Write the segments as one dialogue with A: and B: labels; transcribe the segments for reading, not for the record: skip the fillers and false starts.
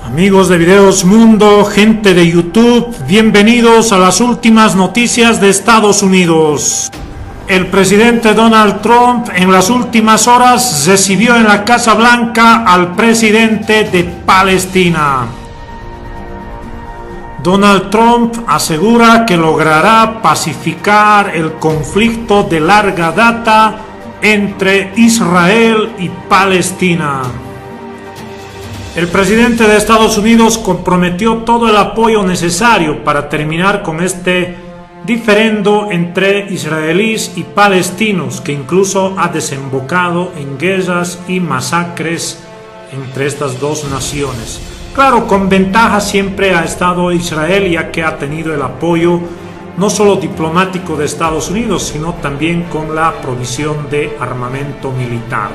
A: Amigos de Videos Mundo, gente de YouTube, bienvenidos a las últimas noticias de Estados Unidos. El presidente Donald Trump en las últimas horas recibió en la Casa Blanca al presidente de Palestina. Donald Trump asegura que logrará pacificar el conflicto de larga data entre Israel y Palestina. El presidente de Estados Unidos comprometió todo el apoyo necesario para terminar con este diferendo entre israelíes y palestinos, que incluso ha desembocado en guerras y masacres entre estas dos naciones. Claro, con ventaja siempre ha estado Israel, ya que ha tenido el apoyo no solo diplomático de Estados Unidos, sino también con la provisión de armamento militar.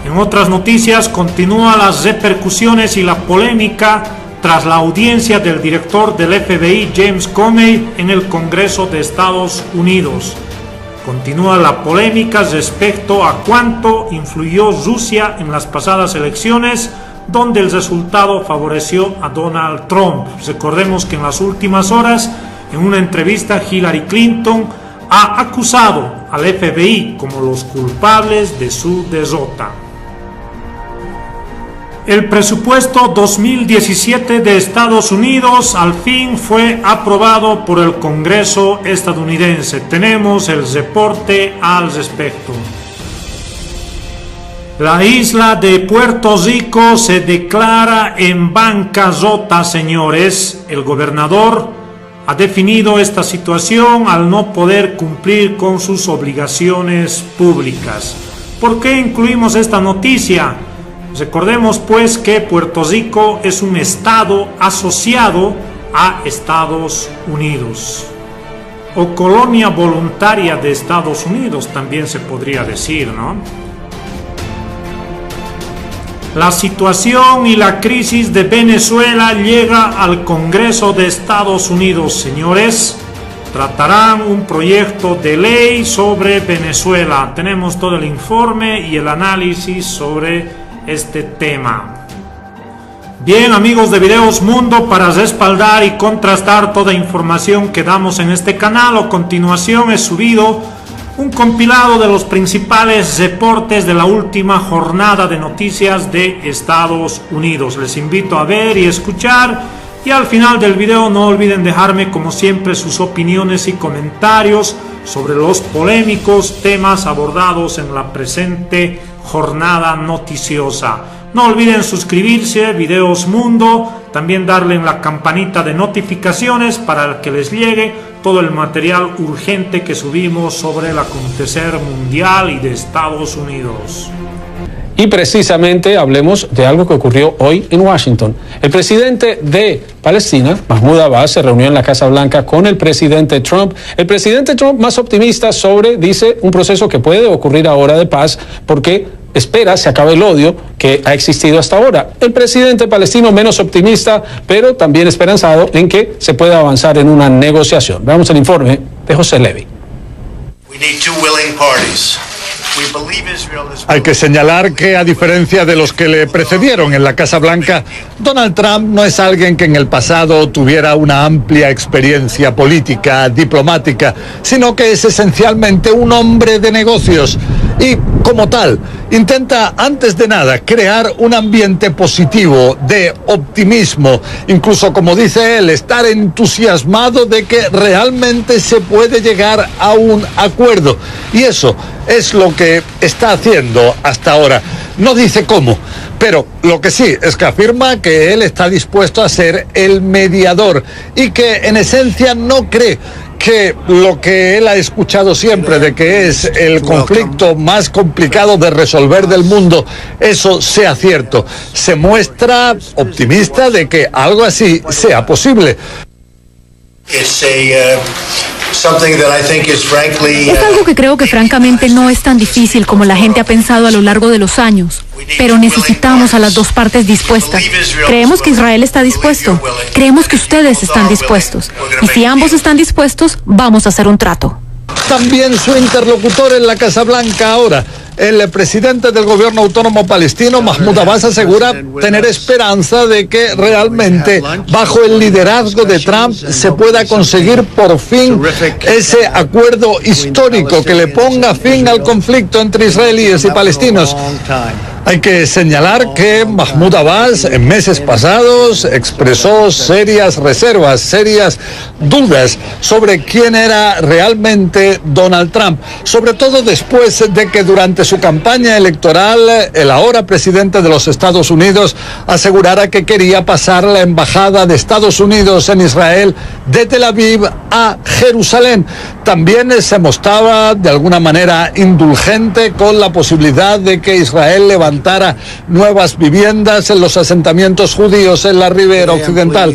A: En otras noticias, continúan las repercusiones y la polémica tras la audiencia del director del FBI, James Comey, en el Congreso de Estados Unidos. Continúa la polémica respecto a cuánto influyó Rusia en las pasadas elecciones, donde el resultado favoreció a Donald Trump. Recordemos que en las últimas horas, en una entrevista, Hillary Clinton ha acusado al FBI como los culpables de su derrota. El presupuesto 2017 de Estados Unidos al fin fue aprobado por el Congreso estadounidense. Tenemos el reporte al respecto. La isla de Puerto Rico se declara en bancarrota, señores. El gobernador ha definido esta situación al no poder cumplir con sus obligaciones públicas. ¿Por qué incluimos esta noticia? Recordemos pues que Puerto Rico es un estado asociado a Estados Unidos, o colonia voluntaria de Estados Unidos también se podría decir, ¿no? La situación y la crisis de Venezuela llega al Congreso de Estados Unidos, señores. Tratarán un proyecto de ley sobre Venezuela. Tenemos todo el informe y el análisis sobre este tema. Bien, amigos de Videos Mundo, para respaldar y contrastar toda información que damos en este canal, a continuación he subido un compilado de los principales reportes de la última jornada de noticias de Estados Unidos. Les invito a ver y escuchar, y al final del video no olviden dejarme como siempre sus opiniones y comentarios sobre los polémicos temas abordados en la presente jornada noticiosa. No olviden suscribirse, Videos Mundo, también darle en la campanita de notificaciones para que les llegue todo el material urgente que subimos sobre el acontecer mundial y de Estados Unidos.
B: Y precisamente hablemos de algo que ocurrió hoy en Washington. El presidente de Palestina, Mahmoud Abbas, se reunió en la Casa Blanca con el presidente Trump. El presidente Trump más optimista sobre, dice, un proceso que puede ocurrir ahora de paz porque espera se acabe el odio que ha existido hasta ahora. El presidente palestino menos optimista, pero también esperanzado en que se pueda avanzar en una negociación. Veamos el informe de José Levy.
C: Hay que señalar que, a diferencia de los que le precedieron en la Casa Blanca, Donald Trump no es alguien que en el pasado tuviera una amplia experiencia política, diplomática, sino que es esencialmente un hombre de negocios y, como tal, intenta, antes de nada, crear un ambiente positivo, de optimismo, incluso, como dice él, estar entusiasmado de que realmente se puede llegar a un acuerdo. Y eso es lo que está haciendo hasta ahora. No dice cómo, pero lo que sí es que afirma que él está dispuesto a ser el mediador y que en esencia no cree que lo que él ha escuchado siempre de que es el conflicto más complicado de resolver del mundo, eso sea cierto. Se muestra optimista de que algo así sea posible.
D: Es
E: algo que creo que francamente no es tan difícil como la gente ha pensado a lo largo de los años, pero necesitamos a las dos partes dispuestas. Creemos que Israel está dispuesto, creemos que ustedes están dispuestos, y si ambos están dispuestos, vamos a hacer un trato.
C: También su interlocutor en la Casa Blanca ahora, el presidente del gobierno autónomo palestino, Mahmoud Abbas, asegura tener esperanza de que realmente bajo el liderazgo de Trump se pueda conseguir por fin ese acuerdo histórico que le ponga fin al conflicto entre israelíes y palestinos. Hay que señalar que Mahmoud Abbas en meses pasados expresó serias reservas, serias dudas sobre quién era realmente Donald Trump, sobre todo después de que durante su campaña electoral el ahora presidente de los Estados Unidos asegurara que quería pasar la embajada de Estados Unidos en Israel de Tel Aviv a Jerusalén. También se mostraba de alguna manera indulgente con la posibilidad de que Israel levantara nuevas viviendas en los asentamientos judíos en la ribera occidental.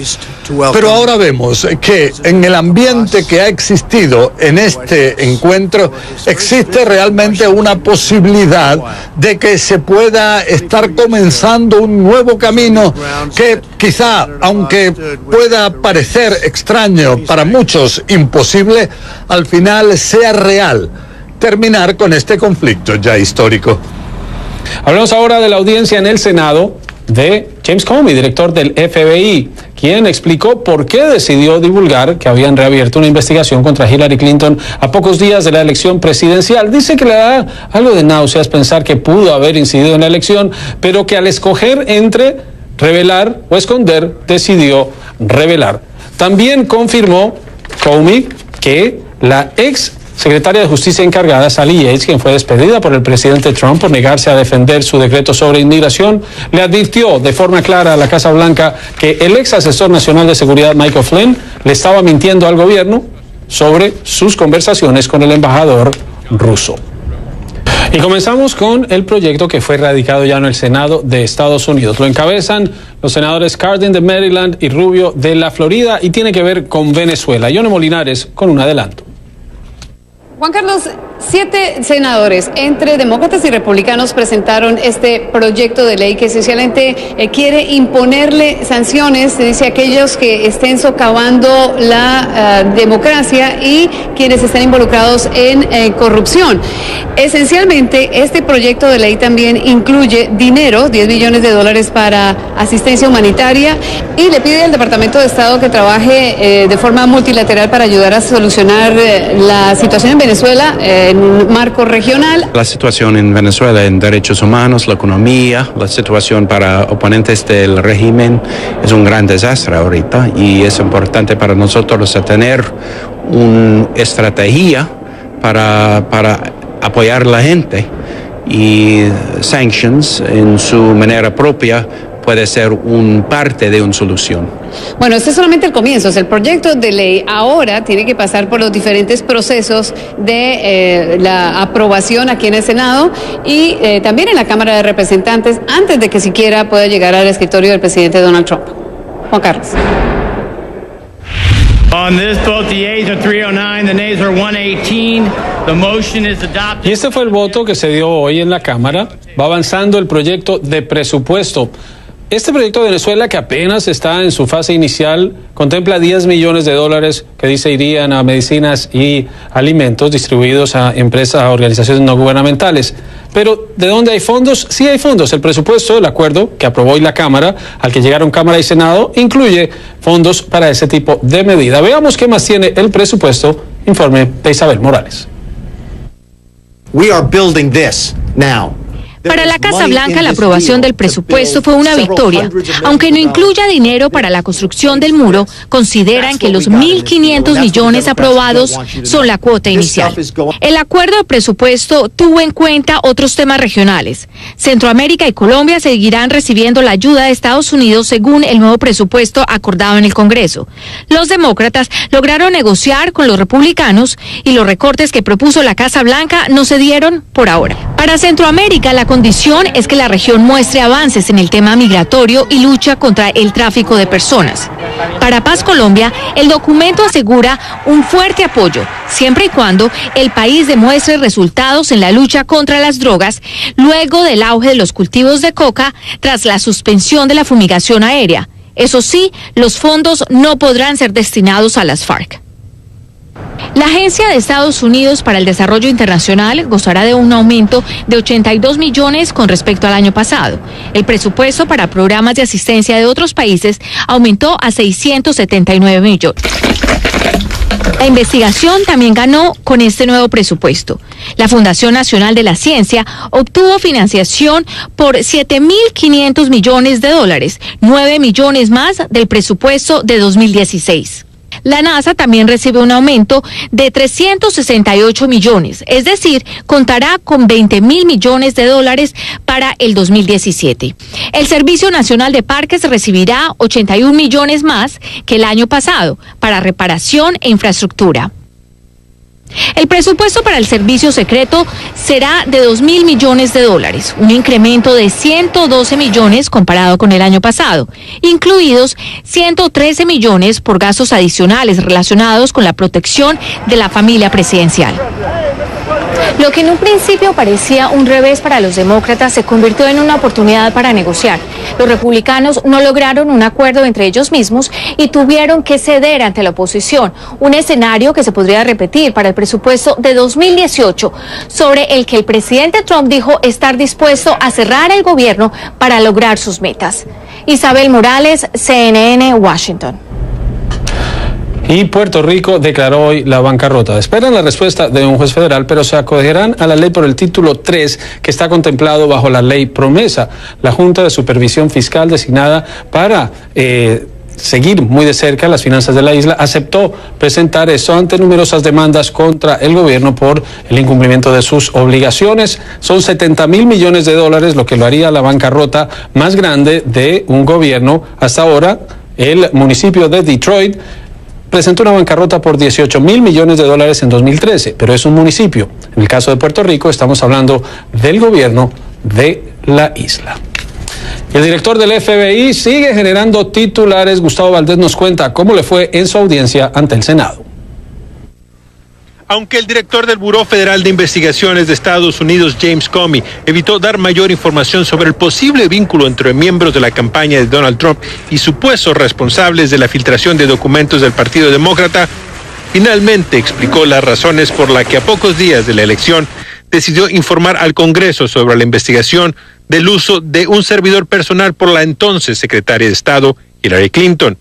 C: Pero ahora vemos que en el ambiente que ha existido en este encuentro existe realmente una posibilidad de que se pueda estar comenzando un nuevo camino que quizá, aunque pueda parecer extraño, para muchos imposible, al final sea real terminar con este conflicto ya histórico.
B: Hablamos ahora de la audiencia en el Senado de James Comey, director del FBI, quien explicó por qué decidió divulgar que habían reabierto una investigación contra Hillary Clinton a pocos días de la elección presidencial. Dice que le da algo de náuseas pensar que pudo haber incidido en la elección, pero que al escoger entre revelar o esconder, decidió revelar. También confirmó Comey que la ex secretaria de Justicia encargada, Sally Yates, quien fue despedida por el presidente Trump por negarse a defender su decreto sobre inmigración, le advirtió de forma clara a la Casa Blanca que el ex asesor nacional de seguridad, Michael Flynn, le estaba mintiendo al gobierno sobre sus conversaciones con el embajador ruso. Y comenzamos con el proyecto que fue radicado ya en el Senado de Estados Unidos. Lo encabezan los senadores Cardin de Maryland y Rubio de la Florida y tiene que ver con Venezuela. Yone Molinares con un adelanto.
F: Juan Carlos, 7 senadores entre demócratas y republicanos presentaron este proyecto de ley que esencialmente quiere imponerle sanciones, se dice, a aquellos que estén socavando la democracia y quienes estén involucrados en corrupción. Esencialmente, este proyecto de ley también incluye dinero, $10 billones para asistencia humanitaria, y le pide al Departamento de Estado que trabaje de forma multilateral para ayudar a solucionar la situación en Venezuela en un marco regional.
G: La situación en Venezuela en derechos humanos, la economía, la situación para oponentes del régimen es un gran desastre ahorita y es importante para nosotros tener una estrategia para apoyar a la gente, y sanctions en su manera propia puede ser un parte de una solución.
F: Bueno, este es solamente el comienzo. El proyecto de ley ahora tiene que pasar por los diferentes procesos de la aprobación aquí en el Senado y también en la Cámara de Representantes antes de que siquiera pueda llegar al escritorio del presidente Donald Trump. Juan Carlos.
H: On this vote, the ayes are 309, the nays are 118. The motion is adopted.
B: Y este fue el voto que se dio hoy en la Cámara. Va avanzando el proyecto de presupuesto. Este proyecto de Venezuela, que apenas está en su fase inicial, contempla $10 millones que dice irían a medicinas y alimentos distribuidos a empresas, a organizaciones no gubernamentales. Pero, ¿de dónde hay fondos? Sí hay fondos. El presupuesto, el acuerdo que aprobó hoy la Cámara, al que llegaron Cámara y Senado, incluye fondos para ese tipo de medida. Veamos qué más tiene el presupuesto. Informe de Isabel Morales.
I: We are building this now.
E: Para la Casa Blanca, la aprobación del presupuesto fue una victoria. Aunque no incluya dinero para la construcción del muro, consideran que los 1.500 millones aprobados son la cuota inicial. El acuerdo de presupuesto tuvo en cuenta otros temas regionales. Centroamérica y Colombia seguirán recibiendo la ayuda de Estados Unidos según el nuevo presupuesto acordado en el Congreso. Los demócratas lograron negociar con los republicanos y los recortes que propuso la Casa Blanca no se dieron por ahora. Para Centroamérica, la condición es que la región muestre avances en el tema migratorio y lucha contra el tráfico de personas. Para Paz Colombia, el documento asegura un fuerte apoyo, siempre y cuando el país demuestre resultados en la lucha contra las drogas, luego del auge de los cultivos de coca tras la suspensión de la fumigación aérea. Eso sí, los fondos no podrán ser destinados a las FARC. La Agencia de Estados Unidos para el Desarrollo Internacional gozará de un aumento de 82 millones con respecto al año pasado. El presupuesto para programas de asistencia de otros países aumentó a 679 millones. La investigación también ganó con este nuevo presupuesto. La Fundación Nacional de la Ciencia obtuvo financiación por 7.500 millones de dólares, 9 millones más del presupuesto de 2016. La NASA también recibe un aumento de 368 millones, es decir, contará con 20.000 millones de dólares para el 2017. El Servicio Nacional de Parques recibirá 81 millones más que el año pasado para reparación e infraestructura. El presupuesto para el servicio secreto será de 2.000 millones de dólares, un incremento de 112 millones comparado con el año pasado, incluidos 113 millones por gastos adicionales relacionados con la protección de la familia presidencial. Lo que en un principio parecía un revés para los demócratas se convirtió en una oportunidad para negociar. Los republicanos no lograron un acuerdo entre ellos mismos y tuvieron que ceder ante la oposición, un escenario que se podría repetir para el presupuesto de 2018, sobre el que el presidente Trump dijo estar dispuesto a cerrar el gobierno para lograr sus metas. Isabel Morales, CNN, Washington.
B: Y Puerto Rico declaró hoy la bancarrota. Esperan la respuesta de un juez federal, pero se acogerán a la ley por el título 3 que está contemplado bajo la ley Promesa, la Junta de Supervisión Fiscal designada para seguir muy de cerca las finanzas de la isla, aceptó presentar eso ante numerosas demandas contra el gobierno por el incumplimiento de sus obligaciones. Son 70.000 millones de dólares, lo que lo haría la bancarrota más grande de un gobierno hasta ahora. El municipio de Detroit presentó una bancarrota por 18.000 millones de dólares en 2013, pero es un municipio. En el caso de Puerto Rico estamos hablando del gobierno de la isla. El director del FBI sigue generando titulares. Gustavo Valdés nos cuenta cómo le fue en su audiencia ante el Senado.
J: Aunque el director del Buró Federal de Investigaciones de Estados Unidos, James Comey, evitó dar mayor información sobre el posible vínculo entre miembros de la campaña de Donald Trump y supuestos responsables de la filtración de documentos del Partido Demócrata, finalmente explicó las razones por las que a pocos días de la elección decidió informar al Congreso sobre la investigación del uso de un servidor personal por la entonces secretaria de Estado, Hillary Clinton.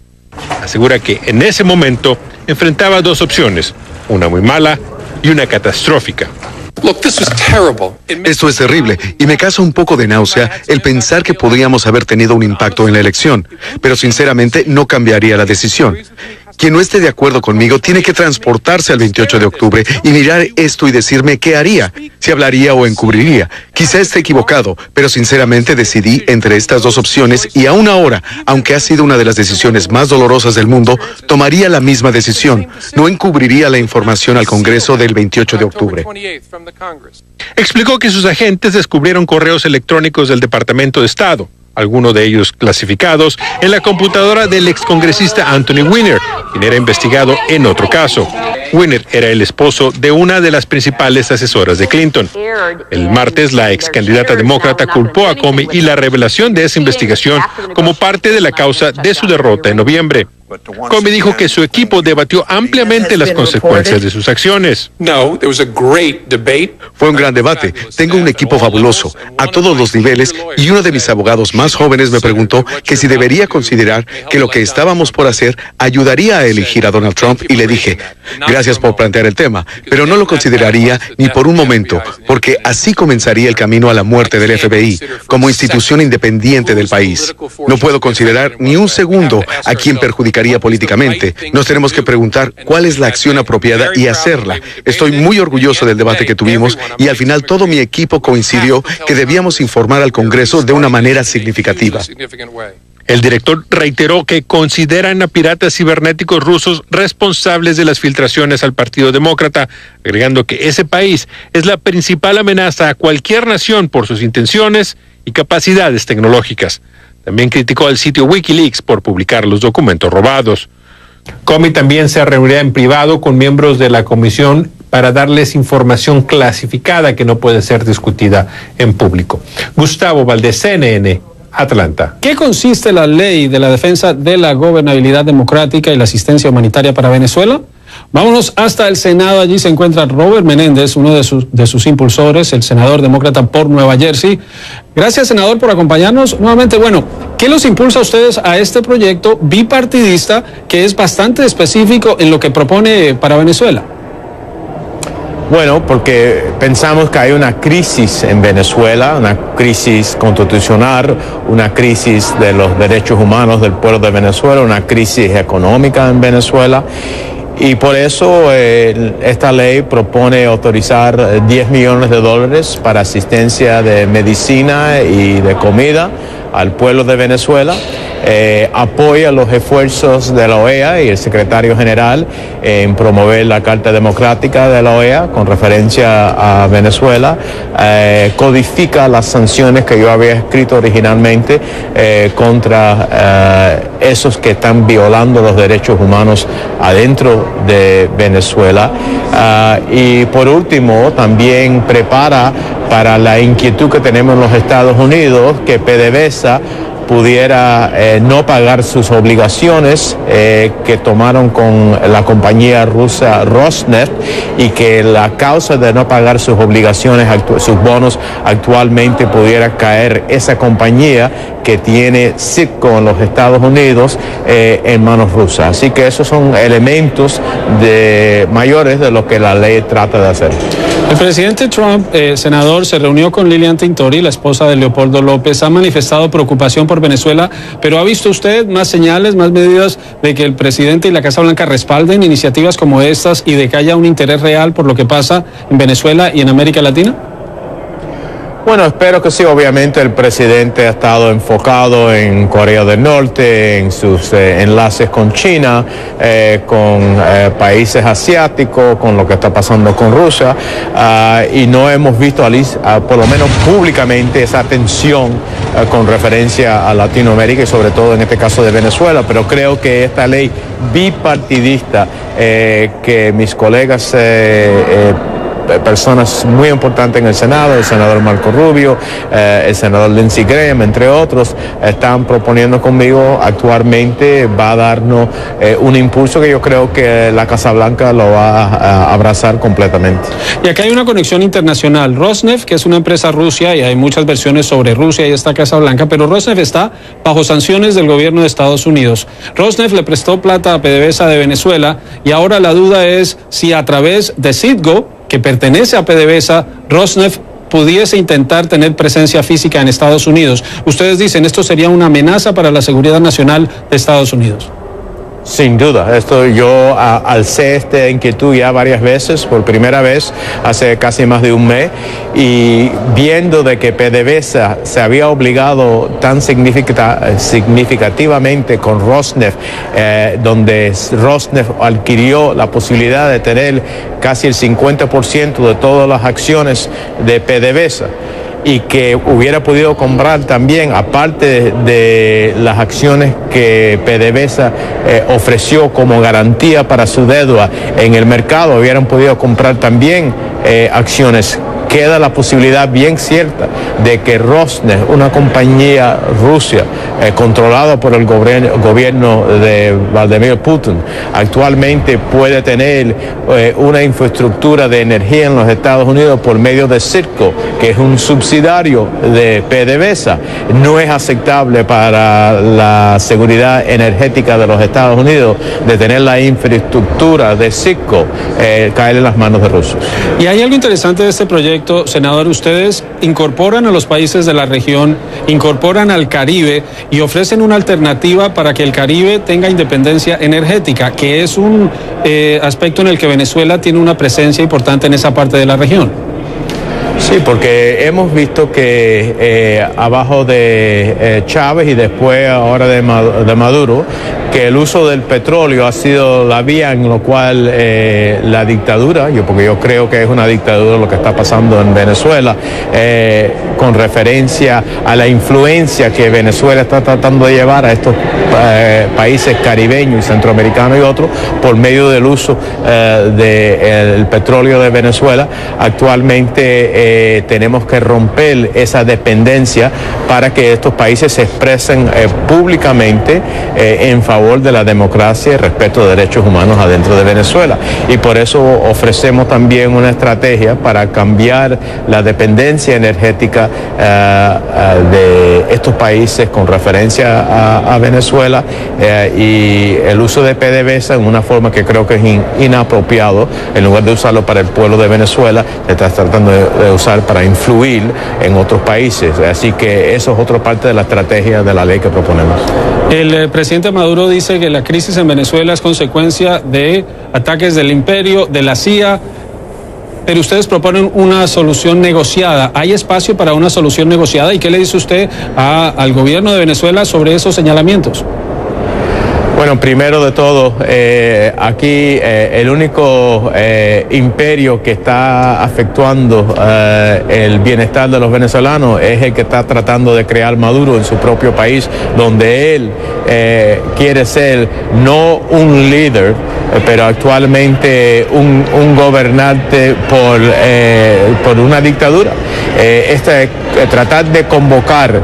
J: Asegura que en ese momento enfrentaba dos opciones, una muy mala y una catastrófica.
K: Esto es terrible y me causa un poco de náusea el pensar que podríamos haber tenido un impacto en la elección, pero sinceramente no cambiaría la decisión. Quien no esté de acuerdo conmigo tiene que transportarse al 28 de octubre y mirar esto y decirme qué haría, si hablaría o encubriría. Quizá esté equivocado, pero sinceramente decidí entre estas dos opciones y aún ahora, aunque ha sido una de las decisiones más dolorosas del mundo, tomaría la misma decisión. No encubriría la información al Congreso del 28 de octubre.
J: Explicó que sus agentes descubrieron correos electrónicos del Departamento de Estado, algunos de ellos clasificados, en la computadora del excongresista Anthony Weiner, quien era investigado en otro caso. Weiner era el esposo de una de las principales asesoras de Clinton. El martes, la ex candidata demócrata culpó a Comey y la revelación de esa investigación como parte de la causa de su derrota en noviembre. Comey dijo que su equipo debatió ampliamente las consecuencias de sus acciones.
K: Fue un gran debate. Tengo un equipo fabuloso, a todos los niveles, y uno de mis abogados más jóvenes me preguntó que si debería considerar que lo que estábamos por hacer ayudaría a elegir a Donald Trump, y le dije, gracias por plantear el tema, pero no lo consideraría ni por un momento, porque así comenzaría el camino a la muerte del FBI, como institución independiente del país. No puedo considerar ni un segundo a quien perjudicaría políticamente. Nos tenemos que preguntar cuál es la acción apropiada y hacerla. Estoy muy orgulloso del debate que tuvimos y al final todo mi equipo coincidió que debíamos informar al Congreso de una manera significativa.
J: El director reiteró que consideran a piratas cibernéticos rusos responsables de las filtraciones al Partido Demócrata, agregando que ese país es la principal amenaza a cualquier nación por sus intenciones y capacidades tecnológicas. También criticó al sitio Wikileaks por publicar los documentos robados.
L: Comey también se reunirá en privado con miembros de la comisión para darles información clasificada que no puede ser discutida en público. Gustavo Valdés, CNN, Atlanta.
B: ¿Qué consiste la ley de la defensa de la gobernabilidad democrática y la asistencia humanitaria para Venezuela? Vámonos hasta el Senado. Allí se encuentra Robert Menéndez, uno de sus impulsores, el senador demócrata por Nueva Jersey. Gracias, senador, por acompañarnos nuevamente. Bueno, ¿qué los impulsa a ustedes a este proyecto bipartidista que es bastante específico en lo que propone para Venezuela?
M: Bueno, porque pensamos que hay una crisis en Venezuela, una crisis constitucional, una crisis de los derechos humanos del pueblo de Venezuela, una crisis económica en Venezuela. Y por eso esta ley propone autorizar $10 millones para asistencia de medicina y de comida al pueblo de Venezuela. Apoya los esfuerzos de la OEA y el secretario general en promover la Carta Democrática de la OEA con referencia a Venezuela, codifica las sanciones que yo había escrito originalmente contra esos que están violando los derechos humanos adentro de Venezuela, y por último también prepara para la inquietud que tenemos en los Estados Unidos que PDVSA pudiera no pagar sus obligaciones que tomaron con la compañía rusa Rosneft, y que la causa de no pagar sus obligaciones, sus bonos, actualmente pudiera caer esa compañía que tiene Citgo en los Estados Unidos en manos rusas. Así que esos son elementos mayores de lo que la ley trata de hacer.
B: El presidente Trump, senador, se reunió con Lilian Tintori, la esposa de Leopoldo López. Ha manifestado preocupación por Venezuela, pero ¿ha visto usted más señales, más medidas de que el presidente y la Casa Blanca respalden iniciativas como estas y de que haya un interés real por lo que pasa en Venezuela y en América Latina?
M: Bueno, espero que sí. Obviamente el presidente ha estado enfocado en Corea del Norte, en sus enlaces con China, con países asiáticos, con lo que está pasando con Rusia, y no hemos visto, por lo menos públicamente, esa atención con referencia a Latinoamérica y sobre todo en este caso de Venezuela. Pero creo que esta ley bipartidista que mis colegas personas muy importantes en el Senado, el senador Marco Rubio, el senador Lindsey Graham, entre otros, están proponiendo conmigo actualmente, va a darnos un impulso que yo creo que la Casa Blanca lo va a abrazar completamente.
B: Y acá hay una conexión internacional. Rosneft, que es una empresa rusa, y hay muchas versiones sobre Rusia y esta Casa Blanca, pero Rosneft está bajo sanciones del gobierno de Estados Unidos. Rosneft le prestó plata a PDVSA de Venezuela, y ahora la duda es si a través de Citgo, que pertenece a PDVSA, Rosneft pudiese intentar tener presencia física en Estados Unidos. Ustedes dicen, ¿esto sería una amenaza para la seguridad nacional de Estados Unidos?
M: Sin duda, yo alcé esta inquietud ya varias veces, por primera vez hace casi más de un mes, y viendo de que PDVSA se había obligado tan significativamente con Rosneft, donde Rosneft adquirió la posibilidad de tener casi el 50% de todas las acciones de PDVSA, y que hubiera podido comprar también, aparte de las acciones que PDVSA ofreció como garantía para su deuda en el mercado, hubieran podido comprar también acciones. Queda la posibilidad bien cierta de que Rosneft, una compañía rusa controlada por el gobierno de Vladimir Putin, actualmente puede tener una infraestructura de energía en los Estados Unidos por medio de Citgo, que es un subsidiario de PDVSA. No es aceptable para la seguridad energética de los Estados Unidos de tener la infraestructura de Citgo caer en las manos de rusos.
B: Y hay algo interesante de este proyecto, senador. Ustedes incorporan a los países de la región, incorporan al Caribe y ofrecen una alternativa para que el Caribe tenga independencia energética, que es un aspecto en el que Venezuela tiene una presencia importante en esa parte de la región.
M: Sí, porque hemos visto que abajo de Chávez y después ahora de Maduro, que el uso del petróleo ha sido la vía en lo cual la dictadura, porque yo creo que es una dictadura lo que está pasando en Venezuela, con referencia a la influencia que Venezuela está tratando de llevar a estos países caribeños y centroamericanos y otros por medio del uso del petróleo de Venezuela. Actualmente tenemos que romper esa dependencia para que estos países se expresen públicamente en favor favor de la democracia y respeto de derechos humanos adentro de Venezuela. Y por eso ofrecemos también una estrategia para cambiar la dependencia energética de estos países con referencia a Venezuela y el uso de PDVSA en una forma que creo que es inapropiado. En lugar de usarlo para el pueblo de Venezuela, se está tratando de usar para influir en otros países. Así que eso es otra parte de la estrategia de la ley que proponemos.
B: El presidente Maduro dice que la crisis en Venezuela es consecuencia de ataques del imperio, de la CIA, pero ustedes proponen una solución negociada. ¿Hay espacio para una solución negociada? ¿Y qué le dice usted al gobierno de Venezuela sobre esos señalamientos?
M: Bueno, primero de todo, aquí el único imperio que está afectuando el bienestar de los venezolanos es el que está tratando de crear Maduro en su propio país, donde él quiere ser no un líder, pero actualmente un gobernante por una dictadura. Tratar de convocar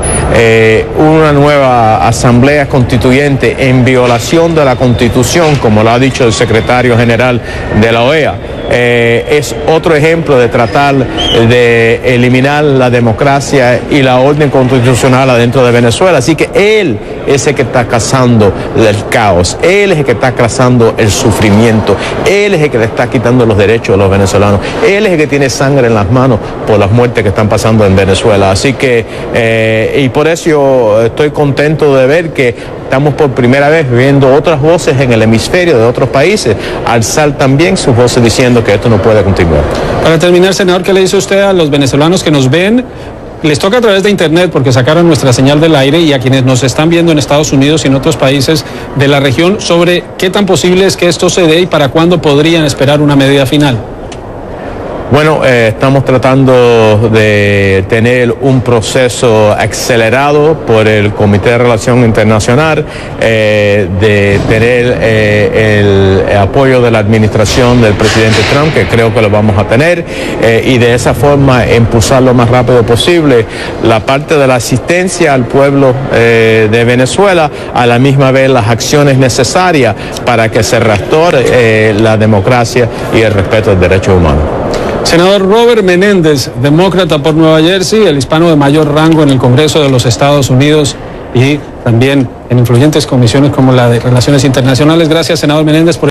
M: una nueva asamblea constituyente en violación de la Constitución, como lo ha dicho el secretario general de la OEA, es otro ejemplo de tratar de eliminar la democracia y la orden constitucional adentro de Venezuela. Así que él es el que está causando el caos, él es el que está causando el sufrimiento, él es el que le está quitando los derechos a los venezolanos, él es el que tiene sangre en las manos por las muertes que están pasando en Venezuela. Así que, y por eso yo estoy contento de ver que estamos por primera vez viendo otras voces en el hemisferio de otros países alzar también sus voces diciendo que esto no puede continuar.
B: Para terminar, senador, ¿qué le dice usted a los venezolanos que nos ven? Les toca a través de internet porque sacaron nuestra señal del aire, y a quienes nos están viendo en Estados Unidos y en otros países de la región, sobre qué tan posible es que esto se dé y para cuándo podrían esperar una medida final.
M: Bueno, estamos tratando de tener un proceso acelerado por el Comité de Relación Internacional, de tener el apoyo de la administración del presidente Trump, que creo que lo vamos a tener, y de esa forma impulsar lo más rápido posible la parte de la asistencia al pueblo de Venezuela, a la misma vez las acciones necesarias para que se restaure la democracia y el respeto de derechos humanos.
B: Senador Robert Menéndez, demócrata por Nueva Jersey, el hispano de mayor rango en el Congreso de los Estados Unidos y también en influyentes comisiones como la de Relaciones Internacionales. Gracias, senador Menéndez, por